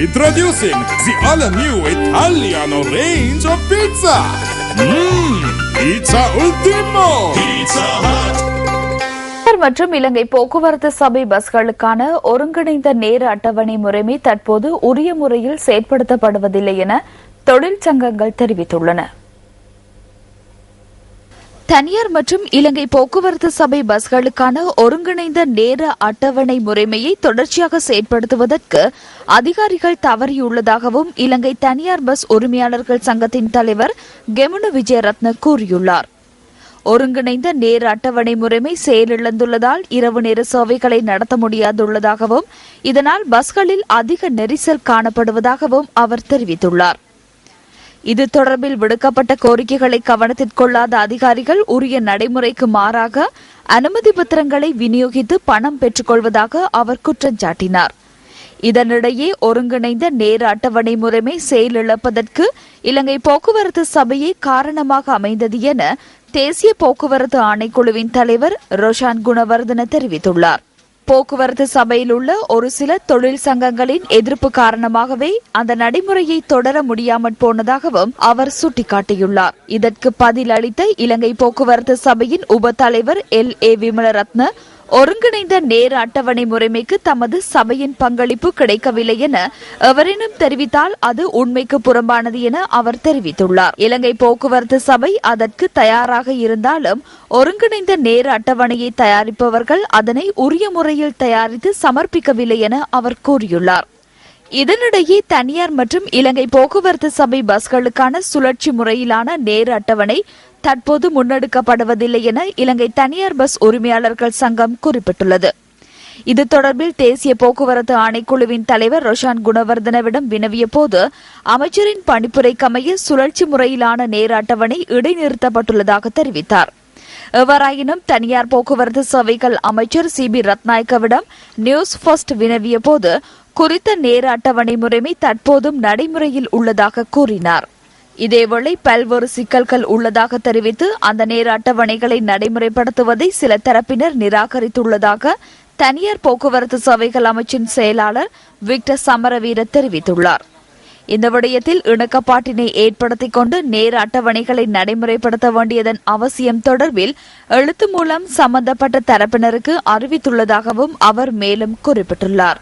Introducing the all-new Italiano range of pizza. Pizza Ultimo. Pizza Hut. மற்றும் இலங்கை போக்குவரத்து சபை பஸ்களுக்கான ஒருங்கிணைந்த நேர அட்டவணை முறைமை தற்போது உரிய முறையில் செயற்படுத்தப்படுவதில்லை என தொழிற்சங்கங்கள் தெரிவித்துள்ளன. தனியார் மற்றும் இலங்கை போக்குவரத்து சபை பஸ்களுக்கான ஒருங்கிணைந்த நேர அட்டவணை முறைமையை தொடர்ச்சியாக செயற்படுத்துவதற்கு அதிகாரிகள் தவறியுள்ளதாகவும் இலங்கை தனியார் பஸ் உரிமையாளர்கள் சங்கத்தின் தலைவர் கெமுனு விஜயரத்ன கூறியுள்ளார். ஒருங்கிணைந்த நேர அட்டவணை முறைமை செயலிழந்துள்ளதால் இரவு நேர சேவைகளை நடத்த முடியாதுள்ளதாகவும் இதனால் பஸ்களில் அதிக நெரிசல் காணப்படுவதாகவும் அவர் தெரிவித்துள்ளார். இது தொடர்பில் விடுக்கப்பட்ட கோரிக்கைகளை கவனத்தில் கொள்ளாத அதிகாரிகள் உரிய நடைமுறைக்கு மாறாக அனுமதி பத்திரங்களை விநியோகித்து பணம் பெற்றுக் கொள்வதாக அவர் குற்றம் சாட்டினார். இதனிடையே ஒருங்கிணைந்த நேர அட்டவணை முறைமை செயலிழப்பதற்கு இலங்கை போக்குவரத்து சபையே காரணமாக அமைந்தது என தேசிய போக்குவரத்து ஆணைக்குழுவின் தலைவர் ரோஷான் குணவர்தன தெரிவித்துள்ளார். போக்குவரத்து சபையில் உள்ள ஒரு சில தொழில் சங்கங்களின் எதிர்ப்பு காரணமாகவே அந்த நடைமுறையை தொடர முடியாமற் போனதாகவும் அவர் சுட்டிக்காட்டியுள்ளார். இதற்கு பதில் அளித்த இலங்கை போக்குவரத்து சபையின் உப தலைவர் LA விமலரத்ன ஒருங்கிணைந்த நேர அட்டவணை முறைமைக்கு தமது சபையின் பங்களிப்பு கிடைக்கவில்லை என எவரேனும் தெரிவித்தால் அது உண்மைக்கு புறம்பானது என அவர் தெரிவித்துள்ளார். இலங்கை போக்குவரத்து சபை அதற்கு தயாராக இருந்தாலும் ஒருங்கிணைந்த நேர அட்டவணையை தயாரிப்பவர்கள் அதனை உரிய முறையில் தயாரித்து சமர்ப்பிக்கவில்லை என அவர் கூறியுள்ளார். இதனிடையே தனியார் மற்றும் இலங்கை போக்குவரத்து சபை பஸ்களுக்கான சுழற்சி முறையிலான நேர அட்டவணை தற்போது முன்னெடுக்கப்படுவதில்லை என இலங்கை தனியார் பஸ் உரிமையாளர்கள் சங்கம் குறிப்பிட்டுள்ளது. இது தொடர்பில் தேசிய போக்குவரத்து ஆணைக்குழுவின் தலைவர் ரோஷான் குணவர்தனவிடம் வினவிய போது அமைச்சரின் பணிப்புரைக்கமைய சுழற்சி முறையிலான நேர அட்டவணை இடைநிறுத்தப்பட்டுள்ளதாக தெரிவித்தார். எவ்வாறாயினும் தனியார் போக்குவரத்து சேவைகள் அமைச்சர் CB ரத்நாயக்கவிடம் நியூஸ் ஃபர்ஸ்ட் வினவிய போது குறித்த நேர அட்டவணை முறைமை தற்போதும் நடைமுறையில் உள்ளதாக கூறினார். இதேவேளை பல்வேறு சிக்கல்கள் உள்ளதாக தெரிவித்து அந்த நேர அட்டவணைகளை நடைமுறைப்படுத்துவதை சில தரப்பினர் நிராகரித்துள்ளதாக தனியார் போக்குவரத்து சேவைகள் அமைச்சின் செயலாளர் விக்டர் சமரவீர தெரிவித்துள்ளார். இந்த விடயத்தில் இணக்கப்பாட்டினை ஏற்படுத்திக் கொண்டு நேர அட்டவணைகளை நடைமுறைப்படுத்த வேண்டியதன் அவசியம் தொடர்பில் எழுத்து மூலம் சம்பந்தப்பட்ட தரப்பினருக்கு அறிவித்துள்ளதாகவும் அவர் மேலும் குறிப்பிட்டுள்ளார்.